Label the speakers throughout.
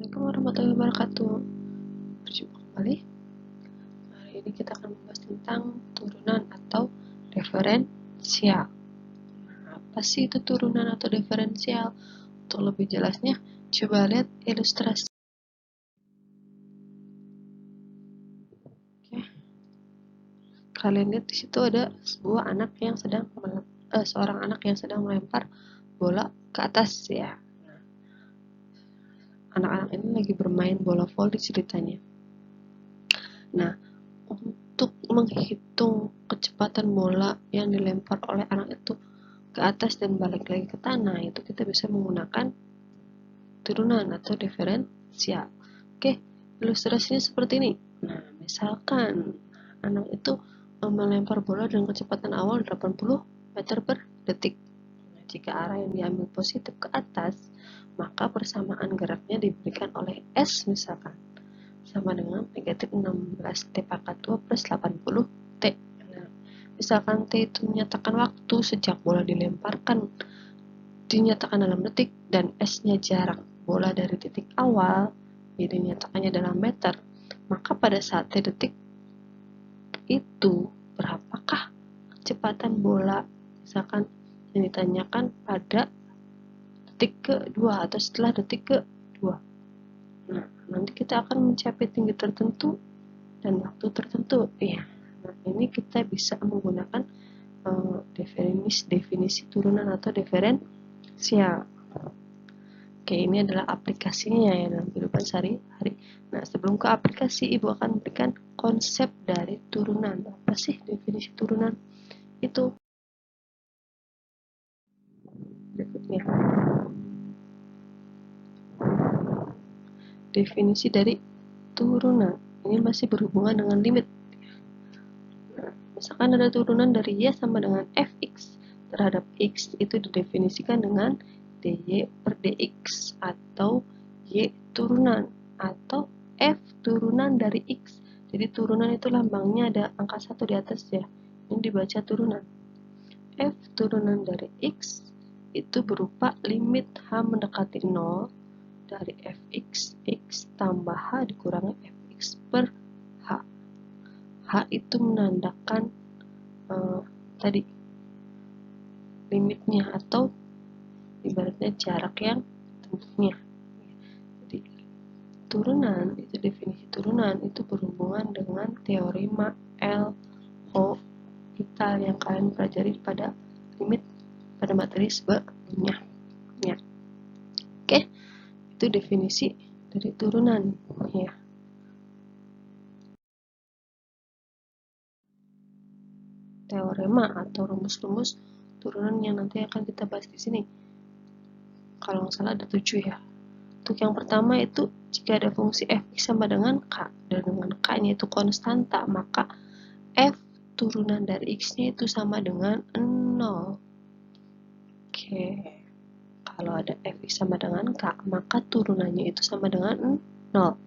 Speaker 1: Assalamualaikum warahmatullahi wabarakatuh. Berjumpa kembali. Hari ini kita akan membahas tentang turunan atau diferensial. Apa sih itu turunan atau diferensial? Untuk lebih jelasnya, coba lihat ilustrasi. Oke. Kalian lihat di situ ada seorang anak yang sedang melempar bola ke atas ya. Anak-anak ini lagi bermain bola voli ceritanya. Nah, untuk menghitung kecepatan bola yang dilempar oleh anak itu ke atas dan balik lagi ke tanah, itu kita bisa menggunakan turunan atau diferensial. Oke, ilustrasinya seperti ini. Nah, misalkan anak itu melempar bola dengan kecepatan awal 80 meter per detik. Nah, jika arah yang diambil positif ke atas, maka persamaan geraknya diberikan oleh S misalkan sama dengan negatif 16 T pangkat 2 plus 80 T. Nah, misalkan T itu menyatakan waktu sejak bola dinyatakan dalam detik dan S-nya jarak bola dari titik awal, jadi dinyatakannya dalam meter, maka pada saat T detik itu berapakah kecepatan bola misalkan yang ditanyakan pada detik kedua atau setelah detik kedua. Nah, nanti kita akan mencapai tinggi tertentu dan waktu tertentu. Ya, nah ini kita bisa menggunakan definisi turunan atau diferensial. Oke, ini adalah aplikasinya ya dalam kehidupan sehari-hari. Nah, sebelum ke aplikasi, Ibu akan memberikan konsep dari turunan. Apa sih definisi turunan? Itu berikutnya. Definisi dari turunan ini masih berhubungan dengan limit. Nah, misalkan ada turunan dari Y sama dengan Fx terhadap X, itu didefinisikan dengan dy per dx atau Y turunan atau F turunan dari X. Jadi turunan itu lambangnya ada angka 1 di atas ya. Ini dibaca turunan. F turunan dari X itu berupa limit H mendekati 0 dari Fx X tambah H dikurangi Fx per H. H itu menandakan tadi limitnya atau ibaratnya jarak yang tentunya. Jadi turunan itu definisi turunan itu berhubungan dengan teorema L'Hopital yang kalian pelajari pada limit pada materi sebelumnya. Ya. Oke, itu definisi dari turunan ya. Teorema atau rumus-rumus turunan yang nanti akan kita bahas di sini. Kalau nggak salah ada 7 ya. Untuk yang pertama itu jika ada fungsi fx sama dengan k dan dengan k-nya itu konstanta, maka f turunan dari x-nya itu sama dengan 0. Oke. Kalau ada fx sama dengan k, maka turunannya itu sama dengan 0.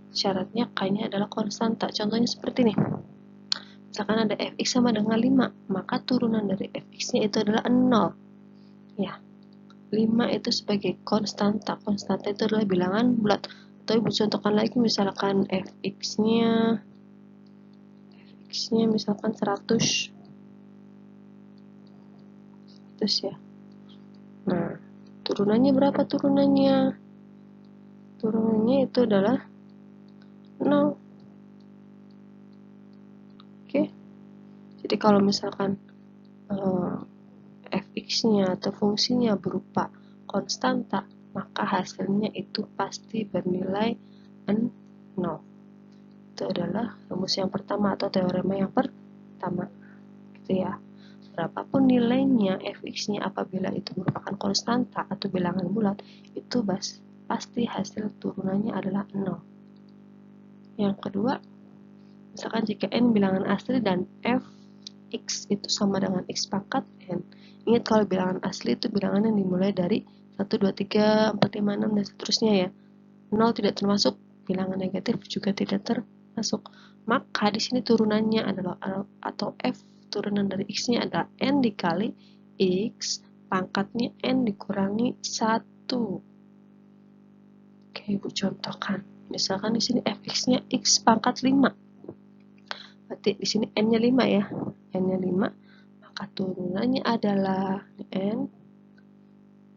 Speaker 1: Syaratnya k-nya adalah konstanta. Contohnya seperti ini. Misalkan ada fx sama dengan 5, maka turunan dari fx-nya itu adalah 0. Ya. 5 itu sebagai konstanta. Konstanta itu adalah bilangan bulat. Atau Ibu contohkan lagi misalkan fx-nya misalkan 100 ya. Nah, turunannya berapa turunannya? Turunannya itu adalah 0. Oke. Jadi kalau misalkan fx-nya atau fungsinya berupa konstanta, maka hasilnya itu pasti bernilai 0. Itu adalah rumus yang pertama atau teorema yang pertama. Gitu ya. Berapapun nilainya fx-nya apabila itu merupakan konstanta atau bilangan bulat, itu pasti hasil turunannya adalah 0. Yang kedua, misalkan jika n bilangan asli dan fx itu sama dengan x pangkat n. Ingat kalau bilangan asli itu bilangan yang dimulai dari 1, 2, 3, 4, 5, 6, dan seterusnya ya. 0 tidak termasuk, bilangan negatif juga tidak termasuk. Maka di sini turunannya adalah atau f turunan dari x-nya adalah n dikali x pangkatnya n dikurangi 1. Oke. Ibu contohkan. Misalkan di sini fx-nya x pangkat 5. Berarti di sini n-nya 5 ya. N-nya 5, maka turunannya adalah n.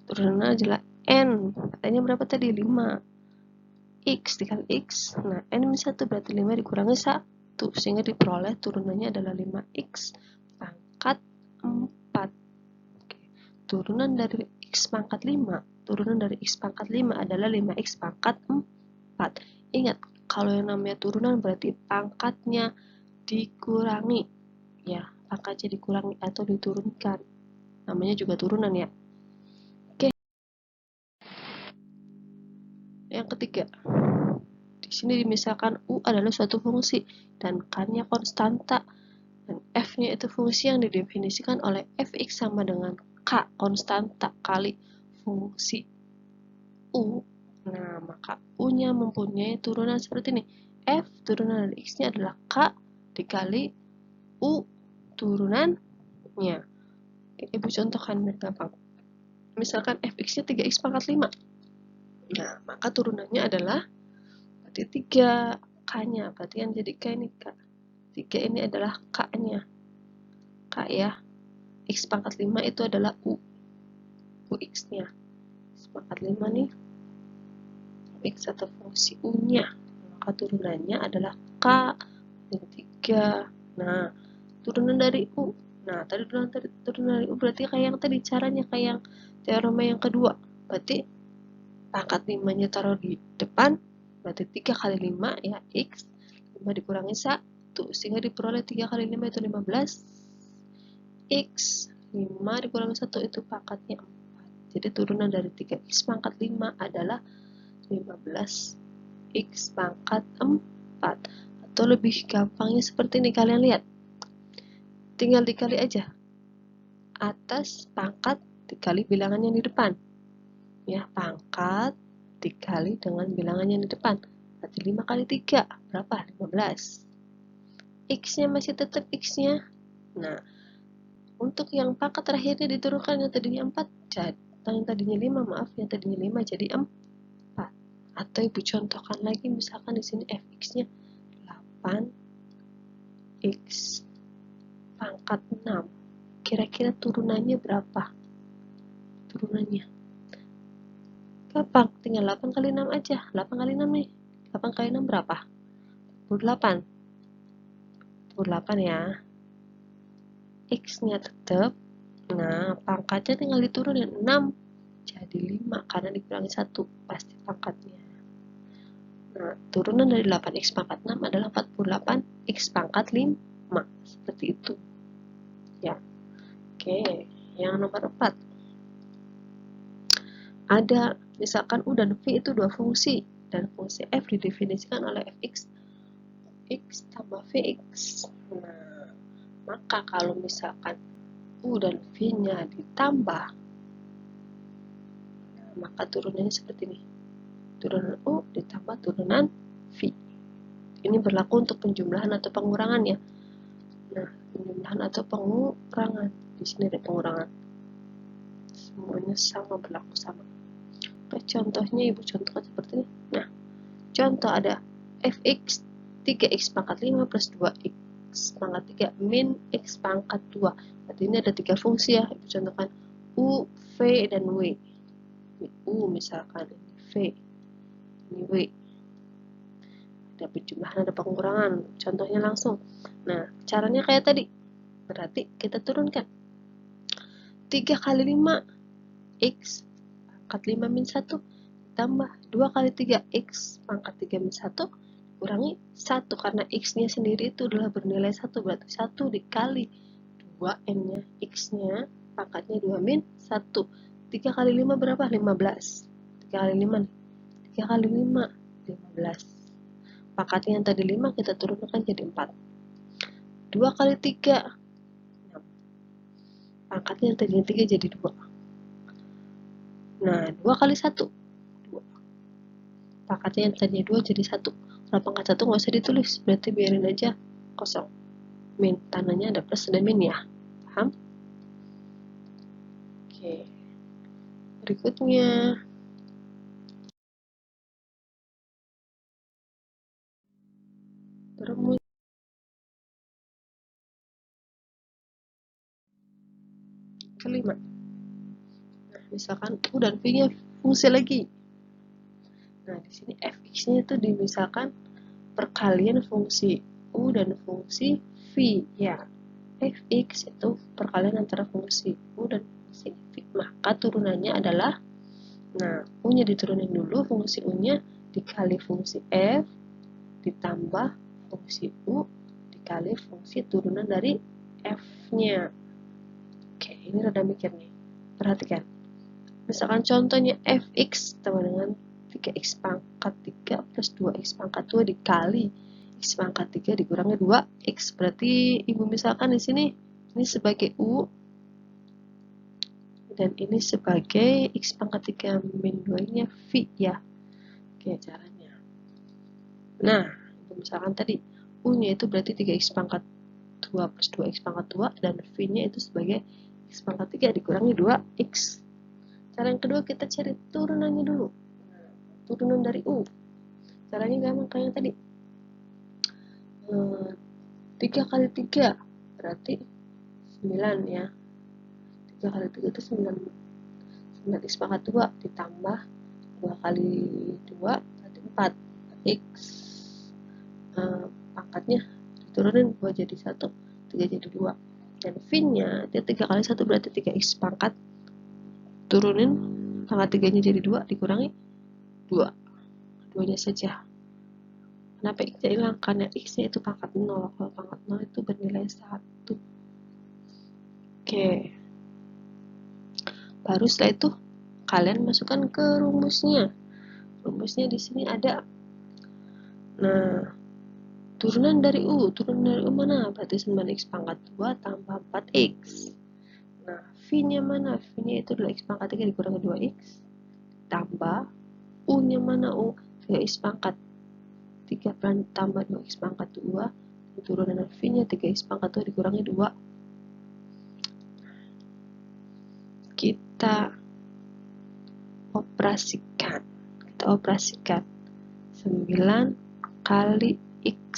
Speaker 1: Turunannya adalah n. Katanya berapa tadi? 5. X dikali X. Nah, N-1 berarti 5 dikurangi 1. Sehingga diperoleh turunannya adalah 5X pangkat 4. Oke. Turunan dari X pangkat 5. Turunan dari X pangkat 5 adalah 5X pangkat 4. Ingat, kalau yang namanya turunan berarti pangkatnya dikurangi. Ya, pangkatnya dikurangi atau diturunkan. Namanya juga turunan ya. Oke. Yang ketiga. Di sini misalkan U adalah suatu fungsi dan K-nya konstanta dan F-nya itu fungsi yang didefinisikan oleh Fx sama dengan K konstanta kali fungsi U. Nah, maka U-nya mempunyai turunan seperti ini. F turunan dari X-nya adalah K dikali U turunannya. Ibu contohkan biar gampang. Misalkan Fx-nya 3X pangkat 5. Nah, maka turunannya adalah berarti 3 K-nya, berarti yang jadi K ini K. 3 ini adalah K-nya. K ya. X pangkat 5 itu adalah U. UX-nya. X pangkat 5 nih. X atau fungsi U-nya. Maka turunannya adalah K dan 3. Nah, turunan dari U. Nah, tadi turunan dari U berarti kayak yang tadi caranya kayak yang teorema yang kedua. Berarti pangkat 5-nya taruh di depan. Berarti 3 kali 5 ya X. 5 dikurangi 1. Sehingga diperoleh 3 kali 5 itu 15. X 5 dikurangi 1 itu pangkatnya 4. Jadi turunan dari 3X pangkat 5 adalah 15X pangkat 4. Atau lebih gampangnya seperti ini, kalian lihat. Tinggal dikali aja. Atas pangkat dikali bilangan yang di depan. Ya, pangkat dikali dengan bilangan yang di depan. Berarti 5 kali 3 berapa? 15. X-nya masih tetap X-nya. Nah, untuk yang pangkat terakhirnya diturunkan yang tadinya 4 jadi yang tadinya 5, maaf, yang tadinya 5 jadi 4. Atau ibu contohkan lagi, misalkan di sini fx-nya 8x pangkat 6. Kira-kira turunannya berapa? Turunannya gampang, tinggal 8 kali 6 aja. 8 kali 6 nih. 8 kali 6 berapa? 48. 48 ya. X-nya tetap. Nah, pangkatnya tinggal diturunin 6. Jadi 5 karena dikurangi 1 pasti pangkatnya. Nah, turunan dari 8x pangkat 6 adalah 48x pangkat 5. Seperti itu. Ya. Oke, yang nomor 4. Ada misalkan U dan V itu dua fungsi dan fungsi F didefinisikan oleh Fx X tambah Vx. Nah, maka kalau misalkan U dan V-nya ditambah, maka turunannya seperti ini. Turunan U ditambah turunan V. Ini berlaku untuk penjumlahan atau pengurangan ya. Nah, penjumlahan atau pengurangan. Di sini ada pengurangan. Semuanya sama, berlaku sama. Oke, contohnya ibu contohkan seperti ini. Nah, contoh ada Fx 3x pangkat 5 plus 2x pangkat 3 min x pangkat 2. Berarti ini ada 3 fungsi ya. Ibu contohkan U, V, dan W. Ini U misalkan, ini V, ini W. Ada penjumlahan, ada pengurangan. Contohnya langsung. Nah, caranya kayak tadi. Berarti kita turunkan. 3 kali 5 x pangkat 5 min 1 tambah 2 kali 3 x pangkat 3 min 1 kurangi 1 karena x-nya sendiri itu adalah bernilai 1, berarti 1 dikali 2n-nya, x-nya pangkatnya 2 min 1. 3 kali 5 berapa? 15. 3 kali 5 nih. 3 kali 5 15. Pangkatnya yang tadi 5 kita turunkan jadi 4. 2 kali 3 6. Pangkatnya yang tadi 3 jadi 2. Nah, 2 kali 1 2. Pangkatnya yang tadinya 2 jadi 1. Kalau pangkat 1 nggak usah ditulis, berarti biarin aja kosong. Min, tandanya ada plus dan min ya. Paham? Oke. Berikutnya Rumus kelima. Nah, misalkan U dan V-nya fungsi lagi. Nah, di sini fx-nya itu misalkan perkalian fungsi U dan fungsi V ya. Fx itu perkalian antara fungsi U dan fungsi V. Maka turunannya adalah, nah, U-nya diturunin dulu, fungsi U-nya dikali fungsi F ditambah fungsi U dikali fungsi turunan dari F-nya. Oke, ini rada mikir nih. Perhatikan. Misalkan contohnya fx sama dengan 3x pangkat 3 plus 2x pangkat 2 dikali x pangkat 3 dikurangi 2x. Berarti ibu misalkan di sini ini sebagai U dan ini sebagai x pangkat 3 min 2 nya V ya. Oke, caranya. Nah, misalkan tadi U-nya itu berarti 3x pangkat 2 plus 2x pangkat 2 dan V-nya itu sebagai x pangkat 3 dikurangi 2x. Cara yang kedua kita cari turunannya dulu. Turunan dari U. Caranya gampang kayak yang tadi. 3 kali 3 berarti 9 ya. 3 kali 3 itu 9x pangkat 2 ditambah 2 kali 2 berarti 4 x pangkatnya diturunin 2 jadi 1, 3 jadi 2. Dan V-nya dia 3 kali 1 berarti 3x pangkat turunin pangkat 3-nya jadi 2 dikurangi 2. 2-nya saja. Kenapa x-nya hilang? Karena x-nya itu pangkat 0. Kalau pangkat 0 itu bernilai 1. Oke. Baru setelah itu kalian masukkan ke rumusnya. Rumusnya di sini ada. Nah, turunan dari U. Turunan dari U mana? Berarti 9x pangkat 2 tambah 4x. Nah, V-nya mana? V-nya itu 2x pangkat 3 dikurangi 2x. Tambah U-nya mana? U 3x pangkat 3 tambah 2x pangkat 2. Turunan V-nya 3x pangkat 2 dikurangi 2. Kita operasikan. 9 kali x.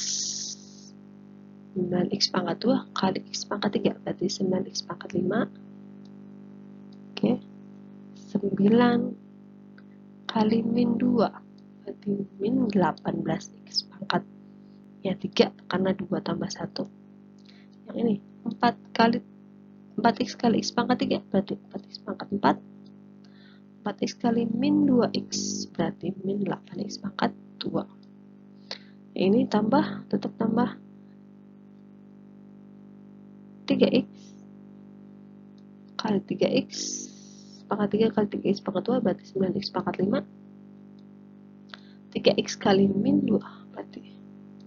Speaker 1: 9x pangkat 2 kali x pangkat 3 berarti 9x pangkat 5. Oke. 9 kali min 2 berarti min 18x pangkat ya 3 karena 2 tambah 1. Yang ini 4x kali x pangkat 3 berarti 4x pangkat 4. 4x kali min 2x berarti min 8x pangkat 2. Ini tambah, tetap tambah 3x kali 3x pangkat 3 kali 3x pangkat 2 berarti 9x pangkat 5. 3x kali min 2 berarti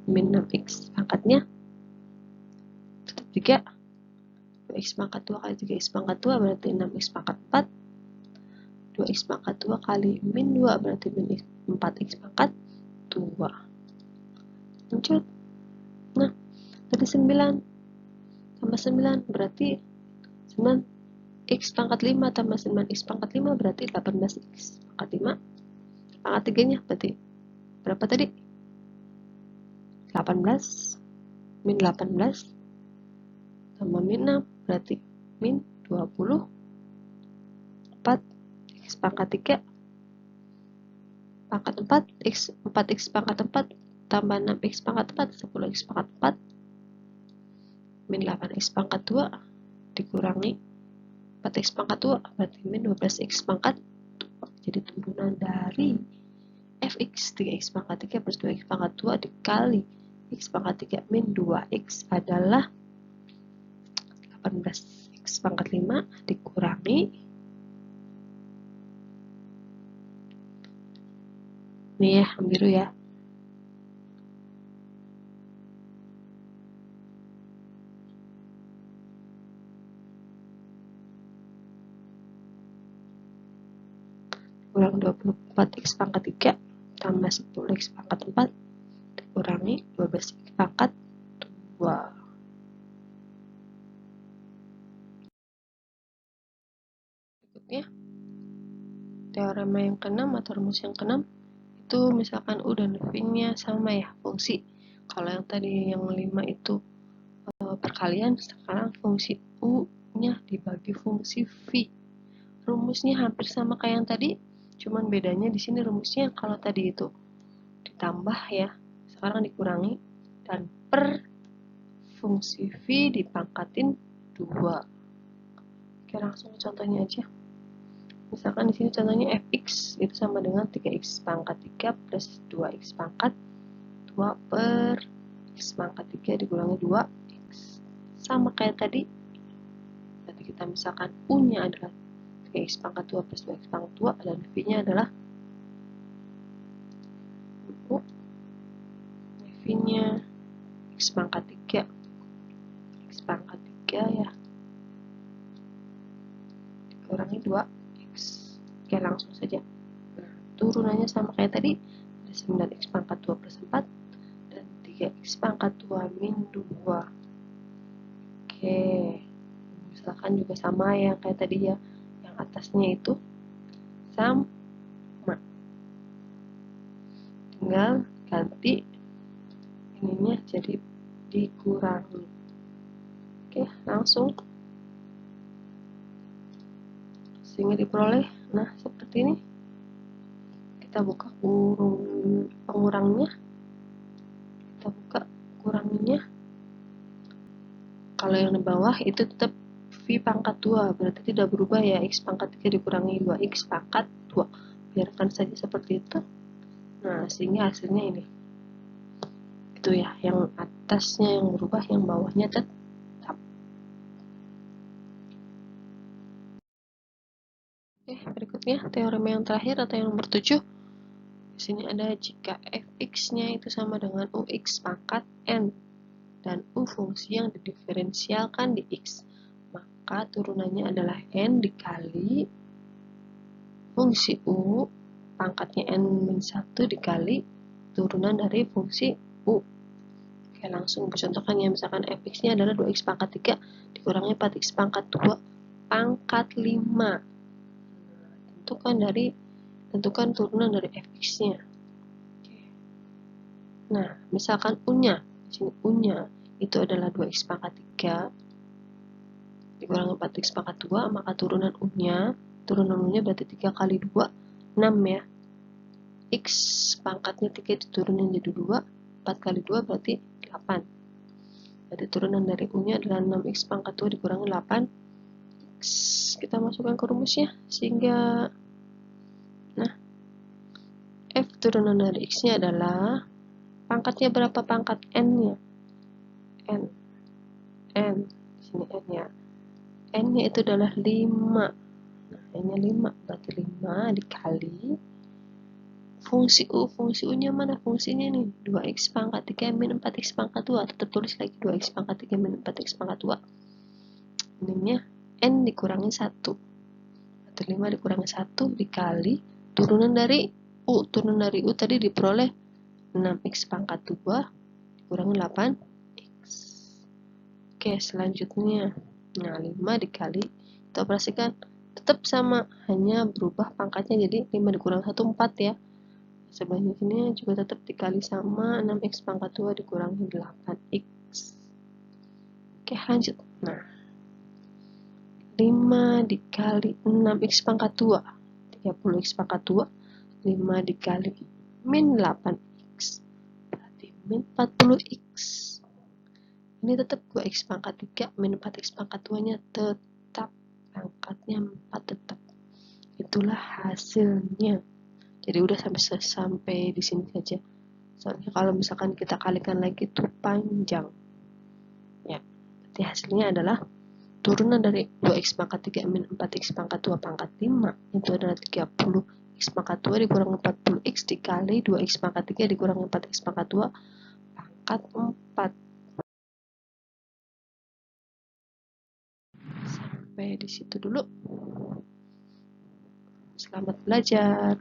Speaker 1: min 6x pangkatnya tetap 3. 2x pangkat 2 kali 3x pangkat 2 berarti 6x pangkat 4. 2x pangkat 2 kali min 2 berarti min 4x pangkat 2. Lanjut. Nah, dari 9 tambah 9 berarti 9x pangkat 5 tambah 9x pangkat 5 berarti 18x pangkat 5. Pangkat 3-nya berarti berapa tadi? 18 min 18 tambah min 6 berarti min 24 x pangkat 3 pangkat 4 x 4x pangkat 4 tambah 6x pangkat 4 10x pangkat 4 min 8x pangkat 2 dikurangi 4x pangkat 2 berarti min 12x pangkat 2. Jadi turunan dari fx 3x pangkat 3 plus 2x pangkat 2 dikali x pangkat 3 min 2x adalah 18x pangkat 5 dikurangi ini ya, yang biru ya. Kurang 24x pangkat 3 tambah 10x pangkat 4 dikurangi 12x pangkat 2. Berikutnya, teorema yang ke-6 atau rumus yang ke-6 itu misalkan U dan V-nya sama ya, fungsi. Kalau yang tadi yang 5 itu perkalian, sekarang fungsi U-nya dibagi fungsi V. Rumusnya hampir sama kayak yang tadi, cuman bedanya di sini rumusnya kalau tadi itu ditambah ya, sekarang dikurangi, dan per fungsi V dipangkatin 2. Oke, langsung contohnya aja. Misalkan di sini contohnya fx itu sama dengan 3x pangkat 3 plus 2x pangkat 2 per x pangkat 3 dikurangi 2x. Sama kayak tadi. Berarti kita misalkan U-nya adalah 3x pangkat 2 plus 2x pangkat 2 dan V-nya adalah U. V-nya x pangkat 3. X pangkat 3 ya. Dikurangi 2x. Oke, langsung saja. Nah, turunannya sama kayak tadi. Ada 9x pangkat 2 plus 4 dan 3x pangkat 2 min 2. Oke, misalkan juga sama yang kayak tadi ya, yang atasnya itu sama, tinggal ganti ininya jadi dikurangi. Oke, langsung sehingga diperoleh, nah seperti ini. Kita buka kurung pengurangnya, kita buka kuranginya. Kalau yang di bawah itu tetap V pangkat 2, berarti tidak berubah ya, X pangkat 3 dikurangi 2X pangkat 2. Biarkan saja seperti itu. Nah, sehingga hasilnya ini. Itu ya, yang atasnya yang berubah, yang bawahnya tetap. Oke, berikutnya teorema yang terakhir atau yang nomor 7. Di sini ada jika fx-nya itu sama dengan ux pangkat n dan u fungsi yang didiferensialkan di x, maka turunannya adalah n dikali fungsi u pangkatnya n-1 dikali turunan dari fungsi u. Oke, langsung contohkan ya, misalkan fx-nya adalah 2x pangkat 3 dikurangi 4x pangkat 2 pangkat 5. Tentukan turunan dari fx-nya. Nah, misalkan u-nya, u-nya itu adalah 2x pangkat 3 dikurangi 4x pangkat 2, maka turunan u-nya berarti 3 kali 2, 6 ya. X pangkatnya 3 diturunin jadi 2, 4 kali 2 berarti 8. Berarti turunan dari u-nya adalah 6x pangkat 2 dikurangi 8x. Kita masukkan ke rumusnya, sehingga nah, f turunan dari x-nya adalah pangkatnya berapa, pangkat n-nya? N. Di sini n-nya. N-nya itu adalah 5. Nah, n-nya 5, berarti 5 dikali fungsi u-nya mana? Fungsinya nih, 2x pangkat 3 min 4x pangkat 2. Tetap tulis lagi 2x pangkat 3 min 4x pangkat 2. Ininya n dikurangi 1. Berarti 5 dikurangi 1 dikali turunan dari u. Turunan dari u tadi diperoleh 6x pangkat 2 dikurangi 8x. Oke, selanjutnya. Nah, 5 dikali, kita operasikan, tetap sama, hanya berubah pangkatnya jadi 5 dikurangi 1, 4 ya. Sebelahnya sini juga tetap dikali sama 6x pangkat 2 dikurangi 8x. Oke, lanjut. Nah, 5 dikali 6x pangkat 2, 30x pangkat 2, 5 dikali min 8x, berarti min 40x. Ini tetap 2x pangkat 3 min 4x pangkat 2-nya tetap, pangkatnya 4 tetap. Itulah hasilnya. Jadi udah sampai di sini saja. Soalnya kalau misalkan kita kalikan lagi itu panjang. Ya, berarti hasilnya adalah turunan dari 2x pangkat 3 min 4x pangkat 2 pangkat 5 itu adalah 30x pangkat 2 dikurangi 40x dikali 2x pangkat 3 dikurangi 4x pangkat 2 pangkat 4. Sampai di situ dulu. Selamat belajar.